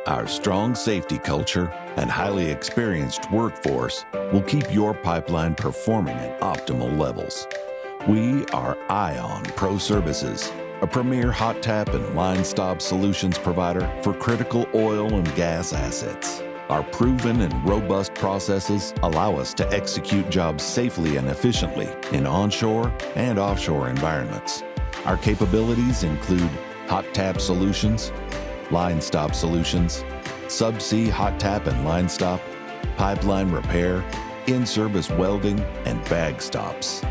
Our strong safety culture and highly experienced workforce will keep your pipeline performing at optimal levels. We are Ion Pro Services, a premier hot tap and line stop solutions provider for critical oil and gas assets. Our proven and robust processes allow us to execute jobs safely and efficiently in onshore and offshore environments. Our capabilities include hot tap solutions, line stop solutions, subsea hot tap and line stop, pipeline repair, in-service welding, and bag stops.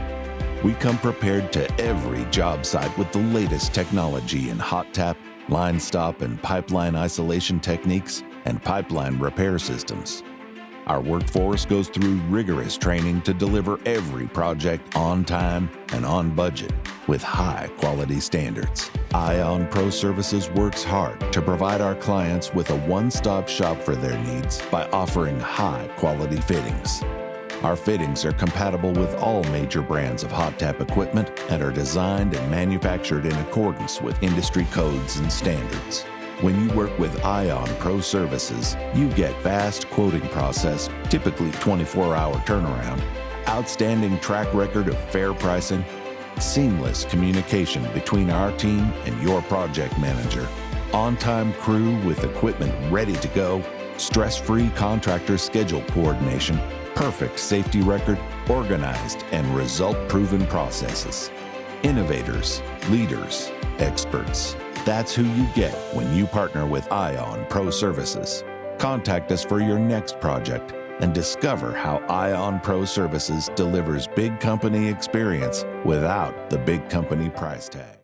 We come prepared to every job site with the latest technology in hot tap, line stop, and pipeline isolation techniques and pipeline repair systems. Our workforce goes through rigorous training to deliver every project on time and on budget with high quality standards. Ion Pro Services works hard to provide our clients with a one-stop shop for their needs by offering high quality fittings. Our fittings are compatible with all major brands of hot tap equipment and are designed and manufactured in accordance with industry codes and standards. When you work with Ion Pro Services, you get fast quoting process, typically 24-hour turnaround, outstanding track record of fair pricing, seamless communication between our team and your project manager, on-time crew with equipment ready to go, stress-free contractor schedule coordination, perfect safety record, organized and result-proven processes. Innovators, leaders, experts. That's who you get when you partner with Ion Pro Services. Contact us for your next project and discover how Ion Pro Services delivers big company experience without the big company price tag.